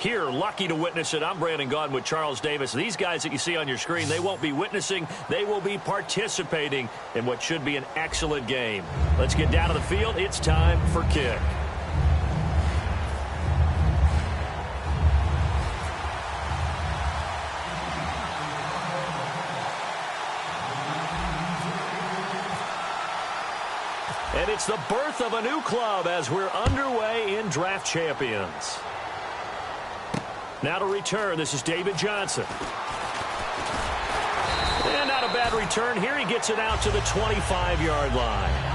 here, lucky to witness it. I'm Brandon Gaudin with Charles Davis. These guys that you see on your screen, they won't be witnessing. They will be participating in what should be an excellent game. Let's get down to the field. It's time for kick. And it's the birth of a new club as we're underway in Draft Champions. Now to return, this is David Johnson. And not a bad return here. He gets it out to the 25-yard line.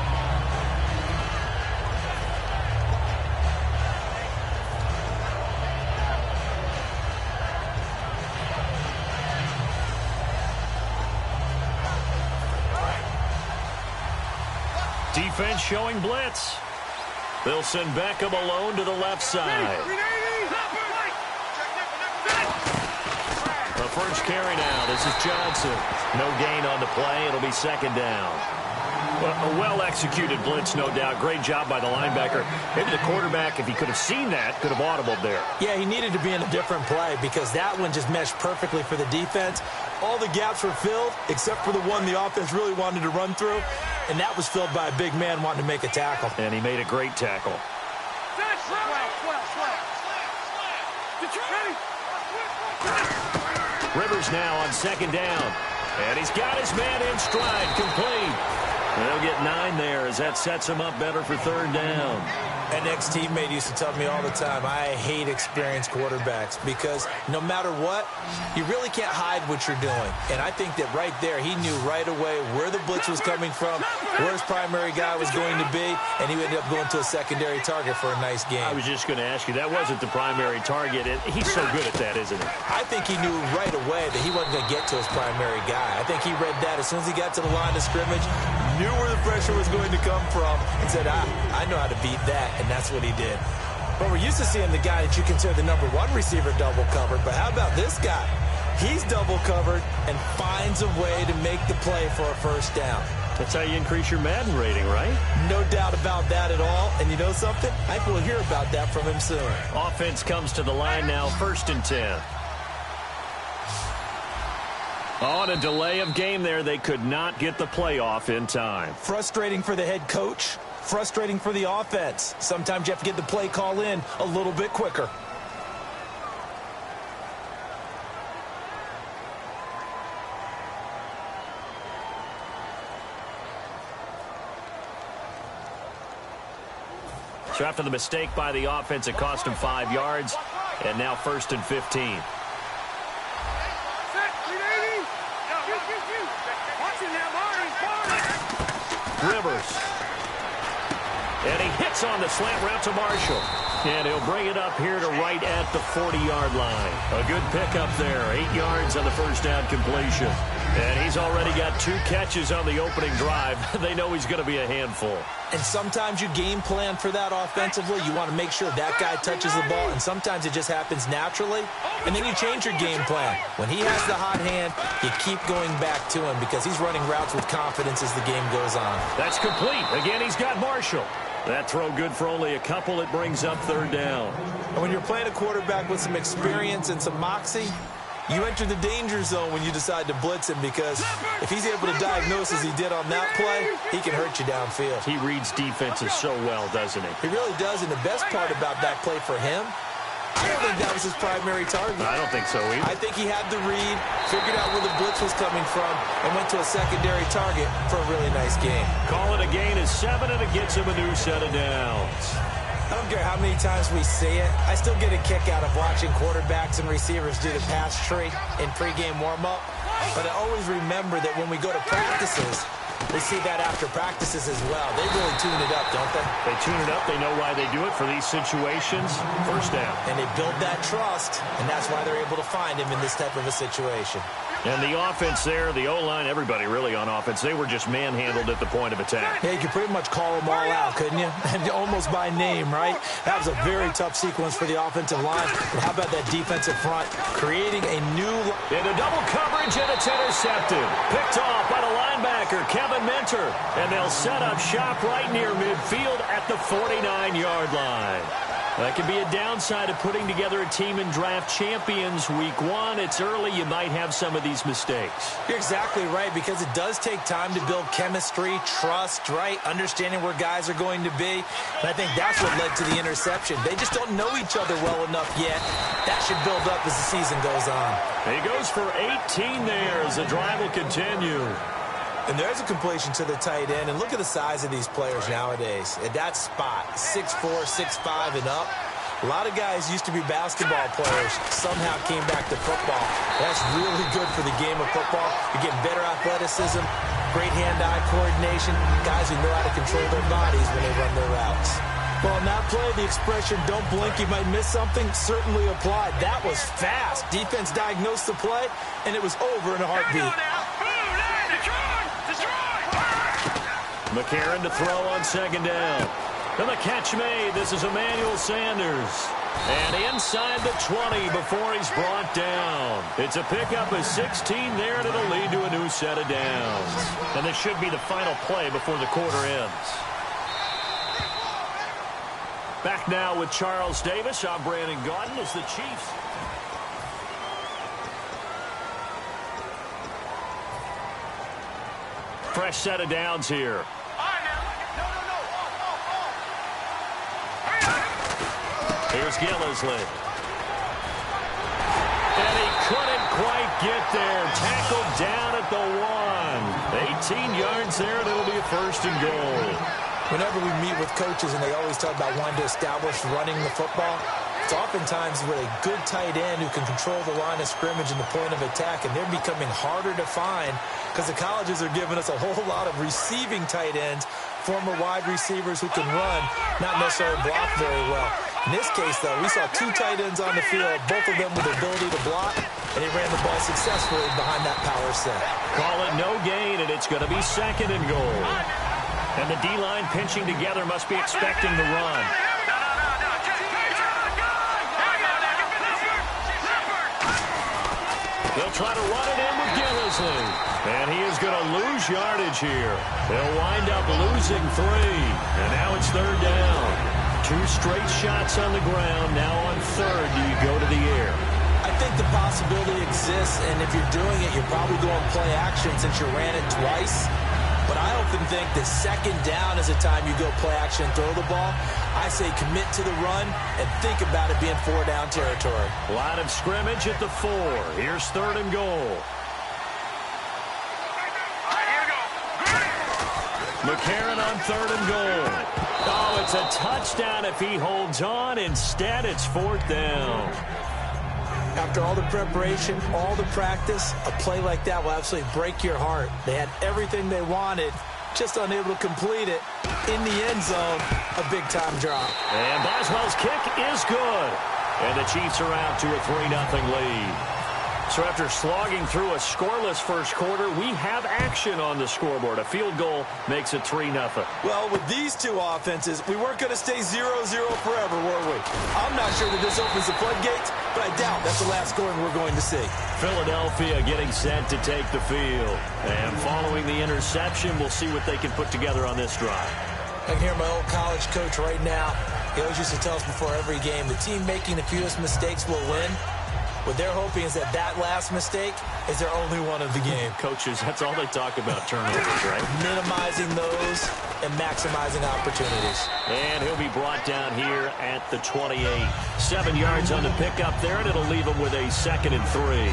Defense showing blitz. They'll send Beckham alone to the left side. The first carry now. This is Johnson. No gain on the play. It'll be second down. Well, a well-executed blitz, no doubt. Great job by the linebacker. Maybe the quarterback, if he could have seen that, could have audibled there. Yeah, he needed to be in a different play because that one just meshed perfectly for the defense. All the gaps were filled except for the one the offense really wanted to run through, and that was filled by a big man wanting to make a tackle. And he made a great tackle. Rivers now on second down. And he's got his man in stride, complete. They'll get 9 there as that sets him up better for third down. An ex-teammate used to tell me all the time, I hate experienced quarterbacks because no matter what, you really can't hide what you're doing. And I think that right there, he knew right away where the blitz was coming from, where his primary guy was going to be, and he ended up going to a secondary target for a nice game. I was just going to ask you, that wasn't the primary target. He's so good at that, isn't he? I think he knew right away that he wasn't going to get to his primary guy. I think he read that as soon as he got to the line of scrimmage, knew where the pressure was going to come from, and said, I know how to beat that. And that's what he did. But we're used to seeing the guy that you consider the #1 receiver double covered. But how about this guy? He's double covered and finds a way to make the play for a first down. That's how you increase your Madden rating, right? No doubt about that at all. And you know something? I think we'll hear about that from him soon. Offense comes to the line now, 1st and 10. On a delay of game there, they could not get the play off in time. Frustrating for the head coach. Frustrating for the offense. Sometimes you have to get the play call in a little bit quicker. So after the mistake by the offense, it cost him 5 yards, and now 1st and 15. Rivers. And he hits on the slant route to Marshall. And he'll bring it up here to right at the 40-yard line. A good pickup there. 8 yards on the first down completion. And he's already got 2 catches on the opening drive. They know he's going to be a handful. And sometimes you game plan for that offensively. You want to make sure that guy touches the ball, and sometimes it just happens naturally. And then you change your game plan. When he has the hot hand, you keep going back to him because he's running routes with confidence as the game goes on. That's complete. Again, he's got Marshall. That throw good for only a couple. It brings up third down. And when you're playing a quarterback with some experience and some moxie, you enter the danger zone when you decide to blitz him because if he's able to diagnose as he did on that play, he can hurt you downfield. He reads defenses so well, doesn't he? He really does, and the best part about that play for him, I don't think that was his primary target. I don't think so either. I think he had the read, figured out where the blitz was coming from, and went to a secondary target for a really nice game. Call it a gain of 7, and it gets him a new set of downs. I don't care how many times we see it. I still get a kick out of watching quarterbacks and receivers do the pass tree in pregame warm-up. But I always remember that when we go to practices, we see that after practices as well. They really tune it up, don't they? They tune it up. They know why they do it for these situations. First down. And they build that trust, and that's why they're able to find him in this type of a situation. And the offense there, the O-line, everybody really on offense, they were just manhandled at the point of attack. Yeah, you could pretty much call them all out, couldn't you? And almost by name, right? That was a very tough sequence for the offensive line. But how about that defensive front creating a new... Into double coverage, and it's intercepted. Picked off by the linebacker, Kevin Minter. And they'll set up shop right near midfield at the 49-yard line. That can be a downside of putting together a team in draft champions week 1. It's early. You might have some of these mistakes. You're exactly right, because it does take time to build chemistry, trust, right? Understanding where guys are going to be. And I think that's what led to the interception. They just don't know each other well enough yet. That should build up as the season goes on. He goes for 18 there as the drive will continue. And there's a completion to the tight end. And look at the size of these players nowadays. At that spot, 6'4", 6'5", and up. A lot of guys used to be basketball players, somehow came back to football. That's really good for the game of football. You're getting better athleticism, great hand-eye coordination, guys who know how to control their bodies when they run their routes. Well, on that play, the expression, don't blink, you might miss something, certainly applied. That was fast. Defense diagnosed the play, and it was over in a heartbeat. McCarron to throw on second down. And the catch made. This is Emmanuel Sanders. And inside the 20 before he's brought down. It's a pickup of 16 there, and it'll lead to a new set of downs. And this should be the final play before the quarter ends. Back now with Charles Davis. I'm Brandon Gaudin as the Chiefs. Fresh set of downs here. Here's Gillisley. And he couldn't quite get there. Tackled down at the 1. 18 yards there, and it'll be a first and goal. Whenever we meet with coaches and they always talk about wanting to establish running the football, it's oftentimes with a good tight end who can control the line of scrimmage and the point of attack, and they're becoming harder to find because the colleges are giving us a whole lot of receiving tight ends, former wide receivers who can run, not necessarily block very well. In this case, though, we saw 2 tight ends on the field, both of them with the ability to block, and he ran the ball successfully behind that power set. Call it no gain, and it's going to be second and goal. And the D-line pinching together must be expecting the run. They'll try to run it in with Gillisley. And he is going to lose yardage here. They'll wind up losing 3. And now it's third down. 2 straight shots on the ground. Now on third, do you go to the air? I think the possibility exists, and if you're doing it, you're probably going play action since you ran it twice. But I often think the second down is a time you go play action and throw the ball. I say commit to the run and think about it being 4-down territory. Line of scrimmage at the 4. Here's third and goal. McCarron on third and goal. Oh, it's a touchdown if he holds on. Instead, it's 4th down. After all the preparation, all the practice, a play like that will absolutely break your heart. They had everything they wanted, just unable to complete it. In the end zone, a big-time drop. And Boswell's kick is good. And the Chiefs are out to a 3-0 lead. So after slogging through a scoreless first quarter, we have action on the scoreboard. A field goal makes it 3-0. Well, with these 2 offenses, we weren't going to stay 0-0 forever, were we? I'm not sure that this opens the floodgates, but I doubt that's the last scoring we're going to see. Philadelphia getting set to take the field. And following the interception, we'll see what they can put together on this drive. I can hear my old college coach right now. He always used to tell us before every game, the team making the fewest mistakes will win. What they're hoping is that last mistake is their only one of the game. Coaches, that's all they talk about, turnovers, right? Minimizing those and maximizing opportunities. And he'll be brought down here at the 28. 7 yards on the pickup there, and it'll leave him with a 2nd and 3.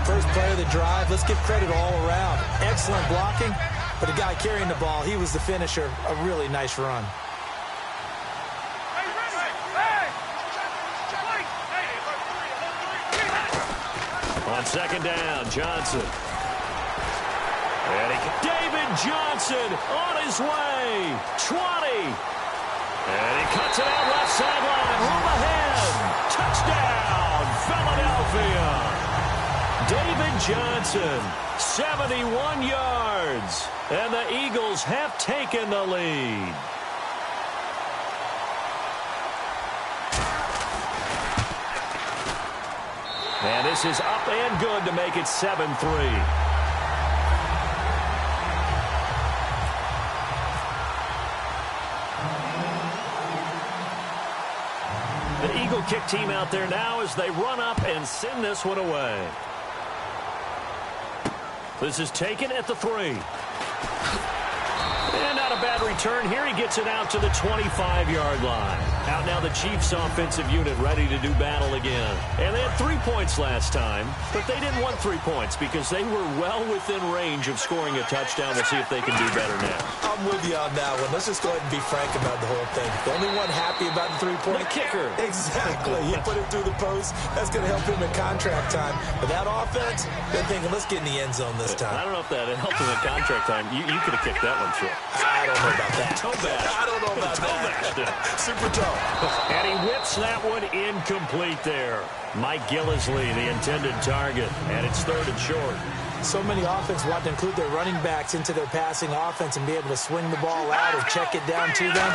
First play of the drive, let's give credit all around. Excellent blocking, but the guy carrying the ball, he was the finisher. A really nice run. On second down, Johnson. And David Johnson on his way. 20. And he cuts it out left sideline. Room ahead. Touchdown, Philadelphia. David Johnson, 71 yards. And the Eagles have taken the lead. And this is up and good to make it 7-3. kick team out there now as they run up and send this one away. This is taken at the 3. And not a bad return here. He gets it out to the 25-yard line. Out now the Chiefs offensive unit ready to do battle again. And they had 3 points last time, but they didn't want 3 points because they were well within range of scoring a touchdown. We'll see if they can do better now. I'm with you on that one. Let's just go ahead and be frank about the whole thing. The only one happy about the 3-point. The kicker. Exactly. He put it through the post. That's going to help him in contract time. But that offense, they're thinking, let's get in the end zone this time. I don't know if that helped him in contract time. You could have kicked that one through. I don't know about that. Toe bash. I don't know about that. Super toe. And he whips that one incomplete there. Mike Gillisley, the intended target. And it's 3rd and short. So many offenses want to include their running backs into their passing offense and be able to swing the ball out or check it down to them.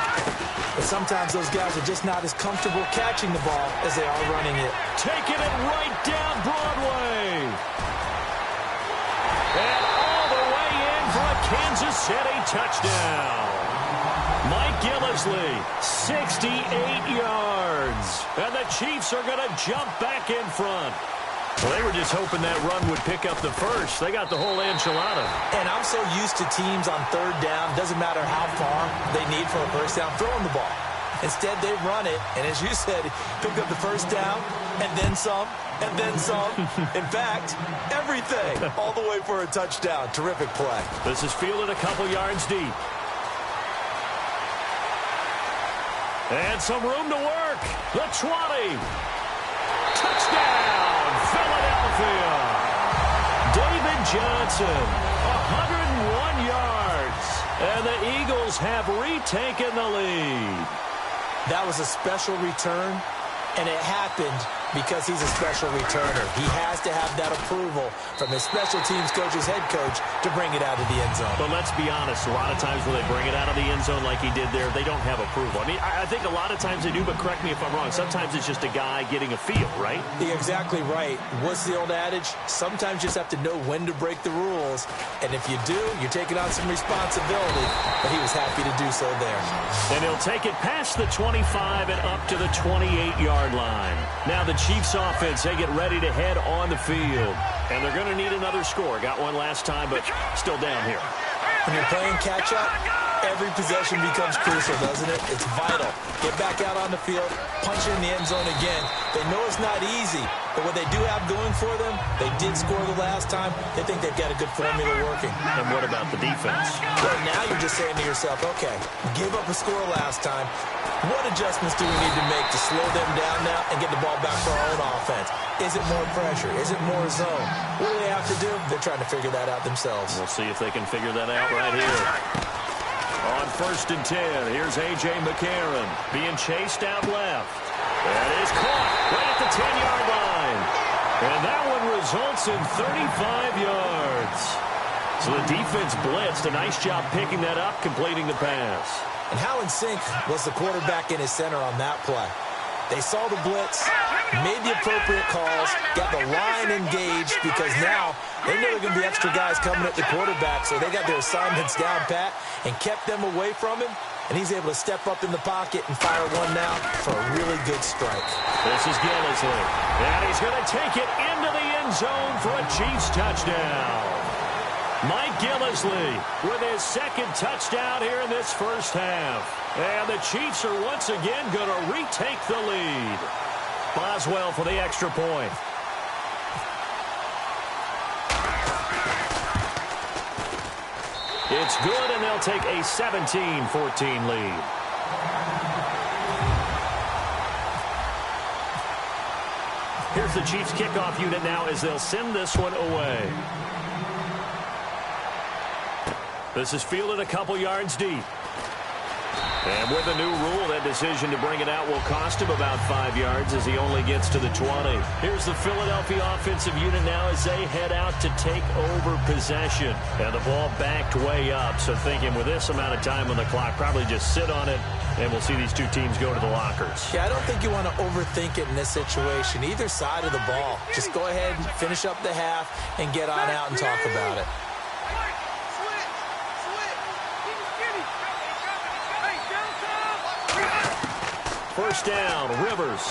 But sometimes those guys are just not as comfortable catching the ball as they are running it. Taking it right down Broadway. And all the way in for a Kansas City touchdown. Mike Gillisley, 68 yards. And the Chiefs are going to jump back in front. Well, they were just hoping that run would pick up the first. They got the whole enchilada. And I'm so used to teams on 3rd down, doesn't matter how far they need for a first down, throwing the ball. Instead, they run it, and as you said, pick up the first down, and then some, and then some. In fact, everything, all the way for a touchdown. Terrific play. This is fielded a couple yards deep. And some room to work. The 20. Touchdown, Philadelphia. David Johnson, 101 yards. And the Eagles have retaken the lead. That was a special return, and it happened because he's a special returner. He has to have that approval from his special teams coach, his head coach, to bring it out of the end zone. But let's be honest, a lot of times when they bring it out of the end zone like he did there, they don't have approval. I mean, I think a lot of times they do, but correct me if I'm wrong. Sometimes it's just a guy getting a feel, right? You're exactly right. What's the old adage? Sometimes you just have to know when to break the rules, and if you do, you're taking on some responsibility. But he was happy to do so there. And he'll take it past the 25 and up to the 28-yard line. Now the Chiefs offense, they get ready to head on the field. And they're going to need another score. Got one last time, but still down here. When you're playing catch-up, every possession becomes crucial, doesn't it? It's vital. Get back out on the field, punch it in the end zone again. They know it's not easy, but what they do have going for them, they did score the last time. They think they've got a good formula working. And what about the defense? Well, now you're just saying to yourself, okay, give up a score last time. What adjustments do we need to make to slow them down now and get the ball back for our own offense? Is it more pressure? Is it more zone? What do they have to do? They're trying to figure that out themselves. We'll see if they can figure that out right here. On 1st and 10, here's A.J. McCarron being chased out left. That is caught right at the 10-yard line. And that one results in 35 yards. So the defense blitzed. A nice job picking that up, completing the pass. And how in sync was the quarterback in his center on that play? They saw the blitz, made the appropriate calls, got the line engaged because now they know there are going to be extra guys coming at the quarterback, so they got their assignments down pat and kept them away from him, and he's able to step up in the pocket and fire one now for a really good strike. This is Gillisley, and he's going to take it into the end zone for a Chiefs touchdown. Mike Gillisley with his 2nd touchdown here in this first half. And the Chiefs are once again going to retake the lead. Boswell for the extra point. It's good, and they'll take a 17-14 lead. Here's the Chiefs kickoff unit now as they'll send this one away. This is fielded a couple yards deep. And with a new rule, that decision to bring it out will cost him about 5 yards as he only gets to the 20. Here's the Philadelphia offensive unit now as they head out to take over possession. And the ball backed way up, so thinking with this amount of time on the clock, probably just sit on it, and we'll see these two teams go to the lockers. Yeah, I don't think you want to overthink it in this situation. Either side of the ball. Just go ahead and finish up the half and get on out and talk about it. First down, Rivers.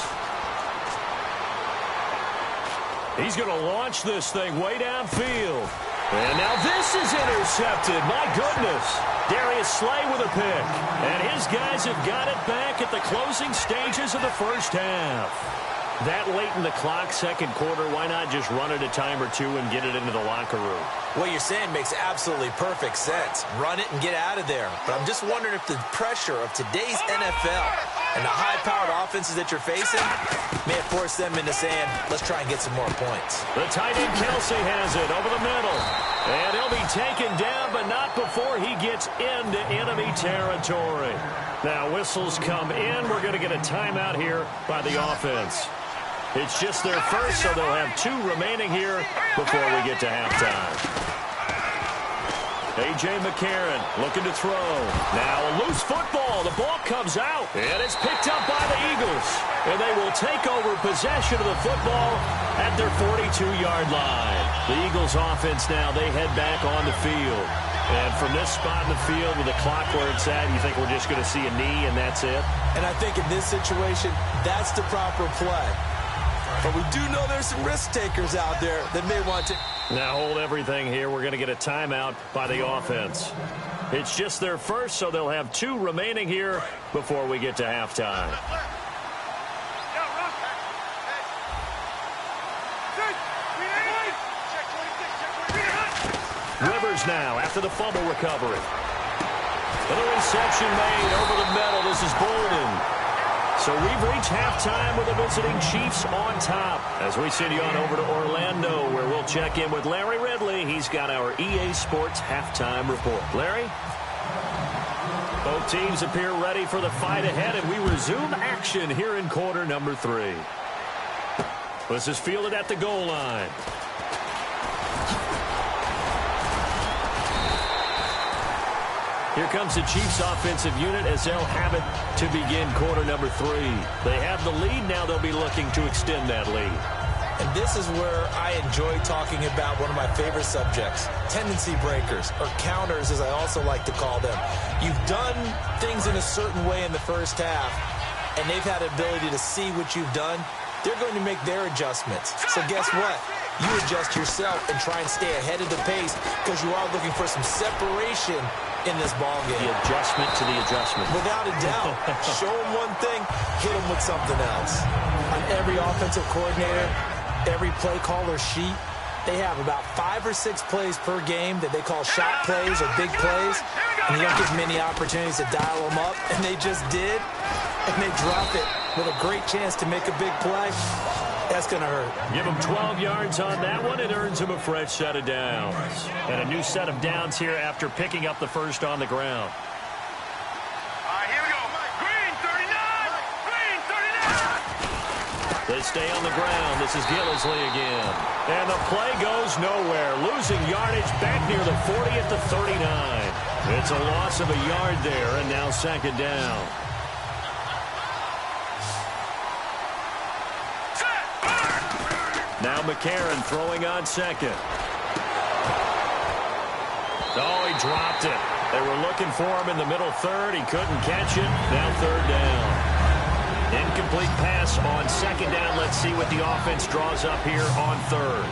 He's going to launch this thing way downfield. And now this is intercepted. My goodness. Darius Slay with a pick. And his guys have got it back at the closing stages of the first half. That late in the clock, second quarter, why not just run it a time or two and get it into the locker room? What you're saying makes absolutely perfect sense. Run it and get out of there. But I'm just wondering if the pressure of today's NFL and the high-powered offenses that you're facing may have forced them into saying, let's try and get some more points. The tight end Kelsey has it over the middle. And he'll be taken down, but not before he gets into enemy territory. Now, whistles come in. We're going to get a timeout here by the offense. It's just their first, so they'll have 2 remaining here before we get to halftime. A.J. McCarron looking to throw. Now a loose football. The ball comes out, and it's picked up by the Eagles. And they will take over possession of the football at their 42-yard line. The Eagles offense now, they head back on the field. And from this spot in the field with the clock where it's at, you think we're just going to see a knee and that's it? And I think in this situation, that's the proper play. But we do know there's some risk takers out there that may want to. Now hold everything here. We're going to get a timeout by the offense. It's just their first, so they'll have 2 remaining here before we get to halftime. Rivers now after the fumble recovery. Another reception made over the middle. This is Bolden. So we've reached halftime with the visiting Chiefs on top. As we send you on over to Orlando, where we'll check in with Larry Ridley. He's got our EA Sports halftime report. Larry? Both teams appear ready for the fight ahead, and we resume action here in quarter number 3. This is fielded at the goal line. Here comes the Chiefs offensive unit as they'll have it to begin quarter number 3. They have the lead. Now they'll be looking to extend that lead. And this is where I enjoy talking about one of my favorite subjects, tendency breakers, or counters as I also like to call them. You've done things in a certain way in the first half, and they've had the ability to see what you've done. They're going to make their adjustments. So guess what? You adjust yourself and try and stay ahead of the pace because you are looking for some separation in this ball game. The adjustment to the adjustment. Without a doubt. Show them one thing, hit them with something else. On every offensive coordinator, every play caller sheet, they have about 5 or 6 plays per game that they call shot plays or big plays. And you don't give many opportunities to dial them up. And they just did. And they drop it with a great chance to make a big play. That's going to hurt. Give him 12 yards on that one. It earns him a fresh set of downs. And a new set of downs here after picking up the first on the ground. Here we go. Green 39. Green 39. They stay on the ground. This is Gillisley again. And the play goes nowhere. Losing yardage back near the 40 at the 39. It's a loss of a yard there, and now second down. Now McCarron throwing on second. Oh, he dropped it. They were looking for him in the middle third. He couldn't catch it. Now third down. Incomplete pass on second down. Let's see what the offense draws up here on third.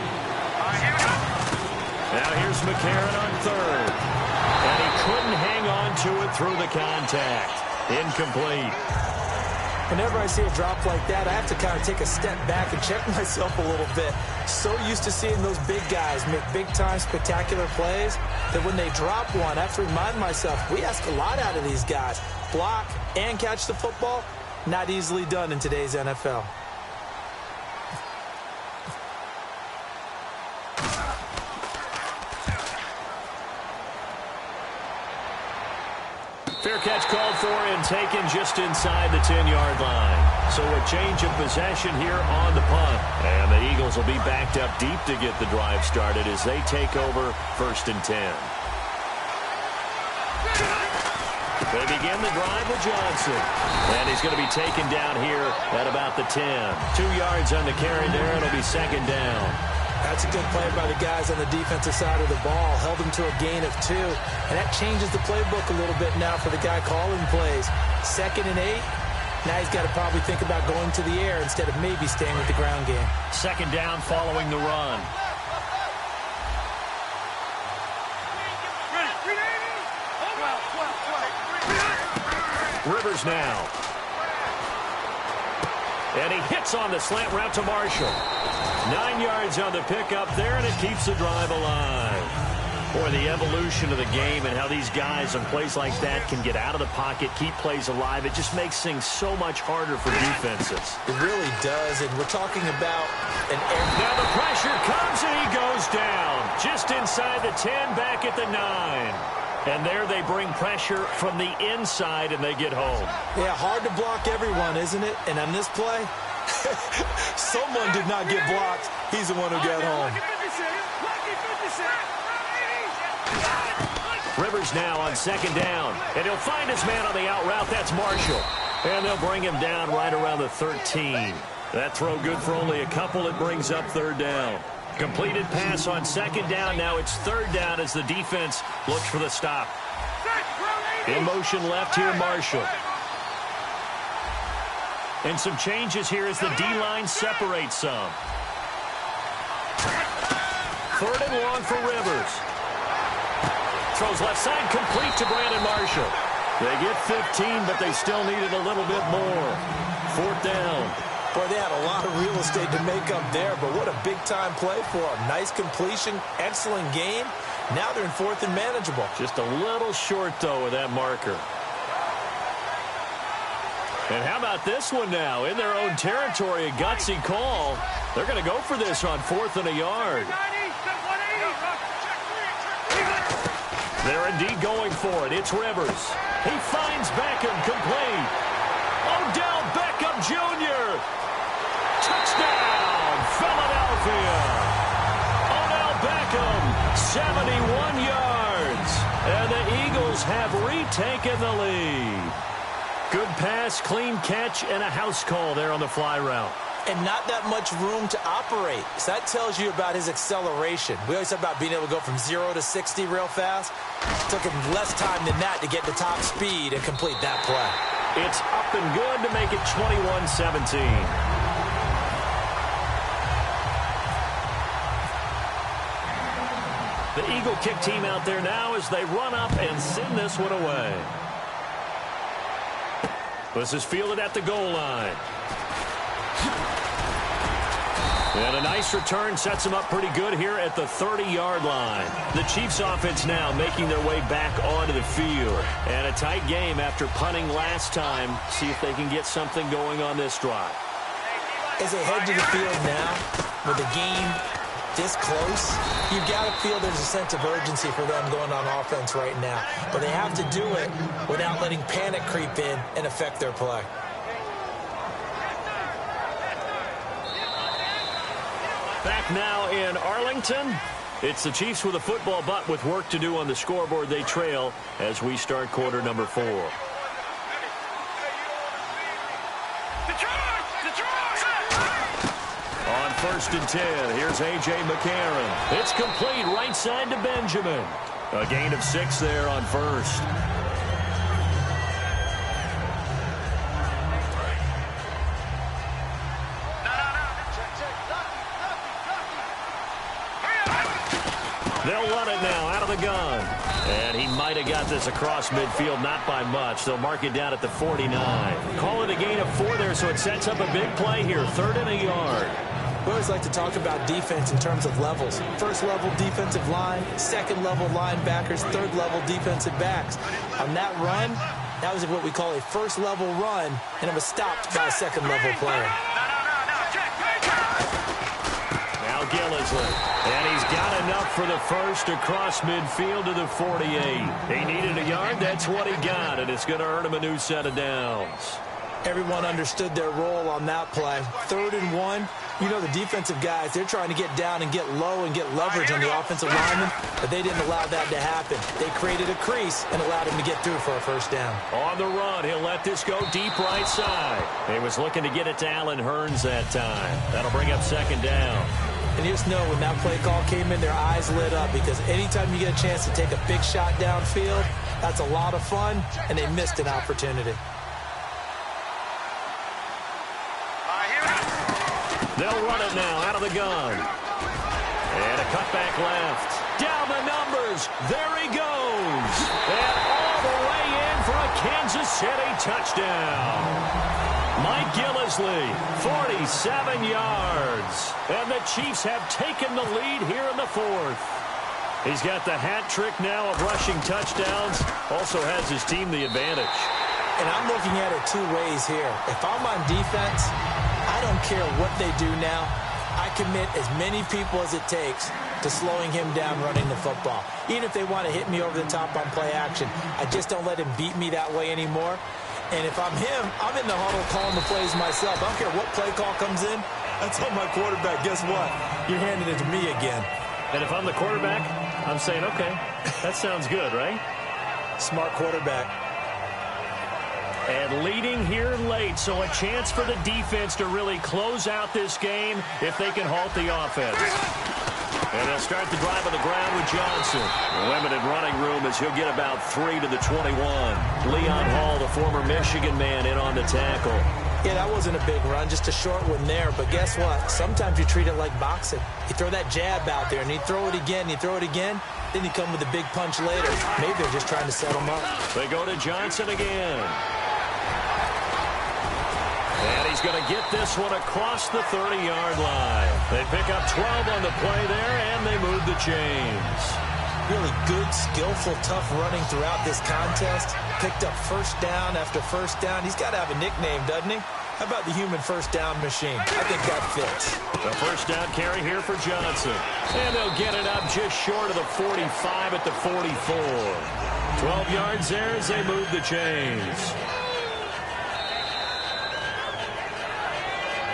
Now here's McCarron on third. And he couldn't hang on to it through the contact. Incomplete. Whenever I see a drop like that, I have to kind of take a step back and check myself a little bit. So used to seeing those big guys make big-time spectacular plays that when they drop one, I have to remind myself, we ask a lot out of these guys. Block and catch the football, not easily done in today's NFL. Fair catch called for and taken just inside the 10-yard line. So a change of possession here on the punt. And the Eagles will be backed up deep to get the drive started as they take over 1st and 10. They begin the drive with Johnson. And he's going to be taken down here at about the 10. 2 yards on the carry there. It'll be second down. That's a good play by the guys on the defensive side of the ball. Held them to a gain of 2. And that changes the playbook a little bit now for the guy calling plays. 2nd and 8. Now he's got to probably think about going to the air instead of maybe staying with the ground game. Second down following the run. Rivers now. And he hits on the slant route to Marshall. 9 yards on the pickup there, and it keeps the drive alive. Boy, the evolution of the game and how these guys in plays like that can get out of the pocket, keep plays alive, it just makes things so much harder for defenses. It really does, and we're talking about an air. Now the pressure comes, and he goes down. Just inside the 10, back at the 9. And there they bring pressure from the inside, and they get home. Yeah, hard to block everyone, isn't it? And on this play, someone did not get blocked. He's the one who got home. Rivers now on second down. And he'll find his man on the out route. That's Marshall. And they'll bring him down right around the 13. That throw good for only a couple. It brings up third down. Completed pass on second down. Now it's third down as the defense looks for the stop. In motion left here, Marshall. And some changes here as the D-line separates some. Third and long for Rivers. Throws left side, complete to Brandon Marshall. They get 15, but they still needed a little bit more. Fourth down. Boy, they had a lot of real estate to make up there, but what a big-time play for them. Nice completion, excellent game. Now they're in fourth and manageable. Just a little short, though, with that marker. And how about this one now? In their own territory, a gutsy call. They're going to go for this on fourth and a yard. They're indeed going for it. It's Rivers. He finds Beckham complete. Odell Beckham Jr. Touchdown, Philadelphia. Odell Beckham, 71 yards. And the Eagles have retaken the lead. Good pass, clean catch, and a house call there on the fly route. And not that much room to operate. So that tells you about his acceleration. We always talk about being able to go from 0 to 60 real fast. It took him less time than that to get to top speed and complete that play. It's up and good to make it 21-17. The Eagle kick team out there now as they run up and send this one away. This is fielded at the goal line. And a nice return sets them up pretty good here at the 30-yard line. The Chiefs offense now making their way back onto the field. And a tight game after punting last time. See if they can get something going on this drive. As they head to the field now, with the game this close, you've got to feel there's a sense of urgency for them going on offense right now. But they have to do it without letting panic creep in and affect their play. Back now in Arlington. It's the Chiefs with a football, but with work to do on the scoreboard. They trail as we start quarter number 4. On first and 10, here's A.J. McCarron. It's complete right side to Benjamin. A gain of 6 there on first. They'll run it now out of the gun. And he might have got this across midfield, not by much. They'll mark it down at the 49. Call it a gain of 4 there, so it sets up a big play here. Third and a yard. We always like to talk about defense in terms of levels. First level defensive line, second level linebackers, third level defensive backs. On that run, that was what we call a first level run, and it was stopped by a second level player. Now Gillisley. And he's got enough for the first across midfield to the 48. He needed a yard. That's what he got, and it's going to earn him a new set of downs. Everyone understood their role on that play. 3rd and 1. You know the defensive guys, they're trying to get down and get low and get leverage on the offensive lineman, but they didn't allow that to happen. They created a crease and allowed him to get through for a first down. On the run, he'll let this go deep right side. He was looking to get it to Allen Hurns that time. That'll bring up second down. And you just know when that play call came in, their eyes lit up because anytime you get a chance to take a big shot downfield, that's a lot of fun, and they missed an opportunity. They'll run it now out of the gun. And a cutback left. Down the numbers. There he goes. And all the way in for a Kansas City touchdown. Mike Gillislee, 47 yards. And the Chiefs have taken the lead here in the fourth. He's got the hat trick now of rushing touchdowns. Also has his team the advantage. And I'm looking at it two ways here. If I'm on defense, I don't care what they do now. I commit as many people as it takes to slowing him down running the football. Even if they want to hit me over the top on play action, I just don't let him beat me that way anymore. And if I'm him, I'm in the huddle calling the plays myself. I don't care what play call comes in. I tell my quarterback, guess what? You're handing it to me again. And if I'm the quarterback, I'm saying, okay, that sounds good, right? Smart quarterback. And leading here late, so a chance for the defense to really close out this game if they can halt the offense. And they'll start the drive on the ground with Johnson. Limited running room as he'll get about 3 to the 21. Leon Hall, the former Michigan man, in on the tackle. Yeah, that wasn't a big run, just a short one there. But guess what? Sometimes you treat it like boxing. You throw that jab out there, and you throw it again, you throw it again, then you come with a big punch later. Maybe they're just trying to set him up. They go to Johnson again. And he's going to get this one across the 30-yard line. They pick up 12 on the play there, and they move the chains. Really good, skillful, tough running throughout this contest. Picked up first down after first down. He's got to have a nickname, doesn't he? How about the human first down machine? I think that fits. The first down carry here for Johnson. And they'll get it up just short of the 45 at the 44. 12 yards there as they move the chains.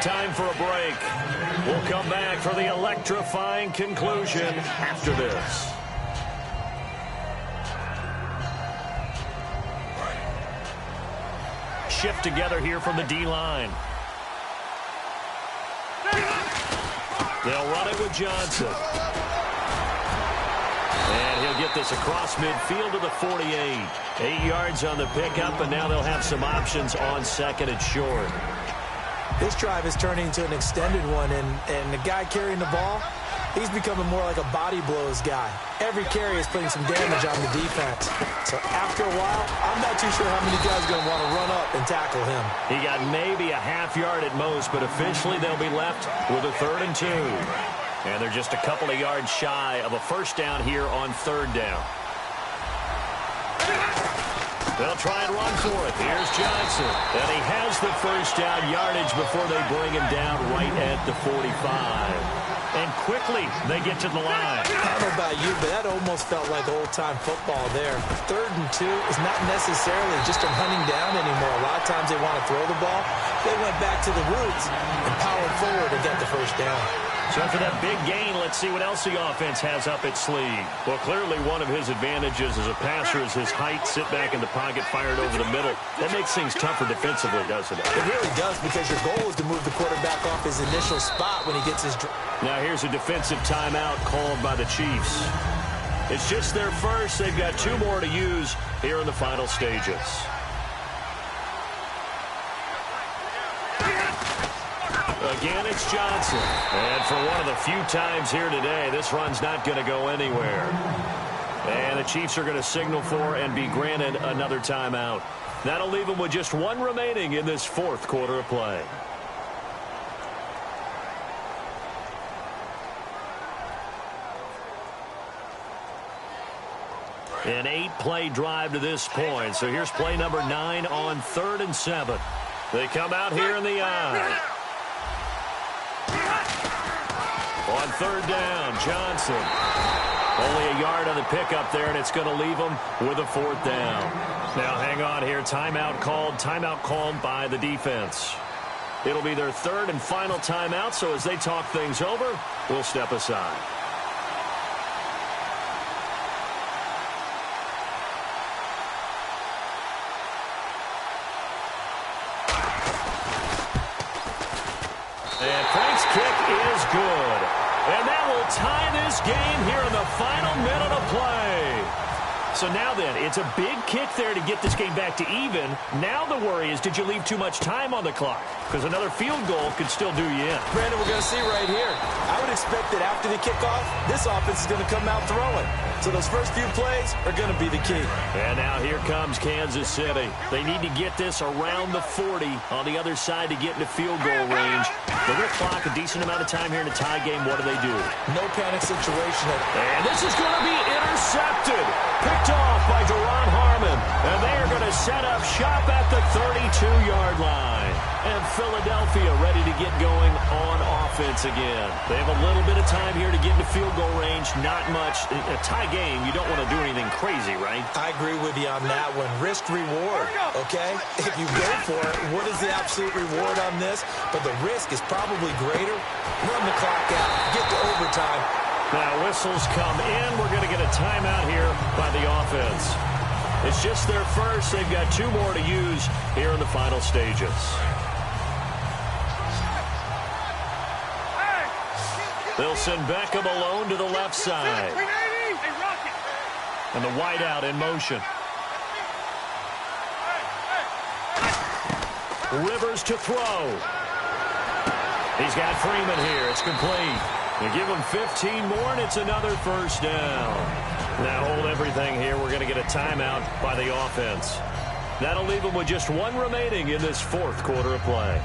Time for a break. We'll come back for the electrifying conclusion after this. Shift together here from the D-line. They'll run it with Johnson. And he'll get this across midfield to the 48. 8 yards on the pickup, and now they'll have some options on second and short. This drive is turning into an extended one, and the guy carrying the ball, he's becoming more like a body blows guy. Every carry is putting some damage on the defense. So after a while, I'm not too sure how many guys are going to want to run up and tackle him. He got maybe a half yard at most, but officially they'll be left with a 3rd and 2. And they're just a couple of yards shy of a first down here on 3rd down. They'll try and run for it. Here's Johnson. And he has the first down yardage before they bring him down right at the 45. And quickly, they get to the line. I don't know about you, but that almost felt like old-time football there. 3rd and 2 is not necessarily just a hunting down anymore. A lot of times they want to throw the ball. They went back to the roots and powered forward and got the first down. So after that big gain, let's see what else the offense has up its sleeve. Well, clearly one of his advantages as a passer is his height. Sit back in the pocket, fired over the middle. That makes things tougher defensively, doesn't it? It really does, because your goal is to move the quarterback off his initial spot when he gets his... Now here's a defensive timeout called by the Chiefs. It's just their first. They've got 2 more to use here in the final stages. Again, it's Johnson. And for one of the few times here today, this run's not going to go anywhere. And the Chiefs are going to signal for and be granted another timeout. That'll leave them with just 1 remaining in this 4th quarter of play. An 8-play drive to this point. So here's play number 9 on 3rd and 7. They come out here in the eye. On 3rd down, Johnson. Only a yard on the pickup there, and it's going to leave them with a 4th down. Now hang on here. Timeout called by the defense. It'll be their 3rd and final timeout, so as they talk things over, we'll step aside. And Frank's kick is good. And that will tie this game here in the final minute of play. So now then, it's a big kick there to get this game back to even. Now the worry is, did you leave too much time on the clock? Because another field goal could still do you in. Brandon, we're going to see right here. I would expect that after the kickoff, this offense is going to come out throwing. So those first few plays are going to be the key. And now here comes Kansas City. They need to get this around the 40 on the other side to get into field goal range. They're going to clock a decent amount of time here in a tie game. What do? No panic situation. And this is going to be intercepted. Picked off by Duron Harmon. And they are going to set up shop at the 32-yard line. And Philadelphia ready to get going on offense again. They have a little bit of time here to get into field goal range. Not much. In a tie game, you don't want to do anything crazy, right? I agree with you on that one. Risk-reward, okay? If you go for it, what is the absolute reward on this? But the risk is probably greater. Run the clock out. Get to overtime. Now whistles come in. We're going to get a timeout here by the offense. It's just their first. They've got 2 more to use here in the final stages. They'll send Beckham alone to the left side. And the wideout in motion. Rivers to throw. He's got Freeman here. It's complete. They give him 15 more, and it's another first down. Now hold everything here. We're going to get a timeout by the offense. That'll leave them with just 1 remaining in this 4th quarter of play.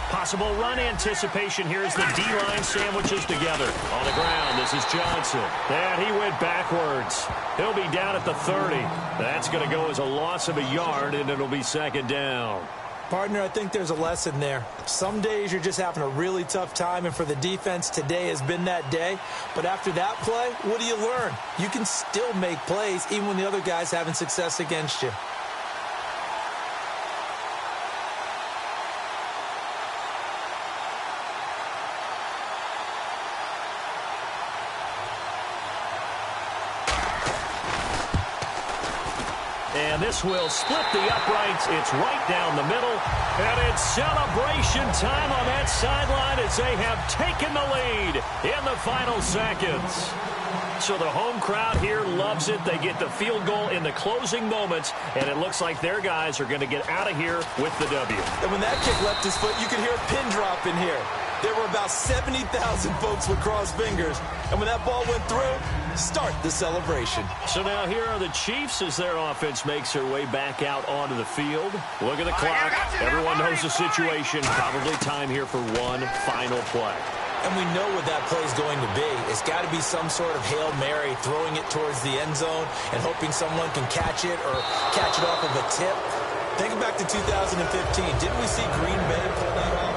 Possible run anticipation here as the D-line sandwiches together. On the ground, this is Johnson. And he went backwards. He'll be down at the 30. That's going to go as a loss of a yard, and it'll be 2nd down. Partner, I think there's a lesson there. Some days you're just having a really tough time, and for the defense, today has been that day. But after that play, what do you learn? You can still make plays even when the other guy's having success against you. And this will split the uprights. It's right down the middle. And it's celebration time on that sideline as they have taken the lead in the final seconds. So the home crowd here loves it. They get the field goal in the closing moments, and it looks like their guys are going to get out of here with the W. And when that kick left his foot, you could hear a pin drop in here. There were about 70,000 folks with crossed fingers. And when that ball went through, start the celebration. So now here are the Chiefs as their offense makes their way back out onto the field. Look at the clock. Everyone knows the situation. Probably time here for one final play. And we know what that play is going to be. It's got to be some sort of Hail Mary, throwing it towards the end zone and hoping someone can catch it or catch it off of a tip. Think back to 2015. Didn't we see Green Bay pull that off?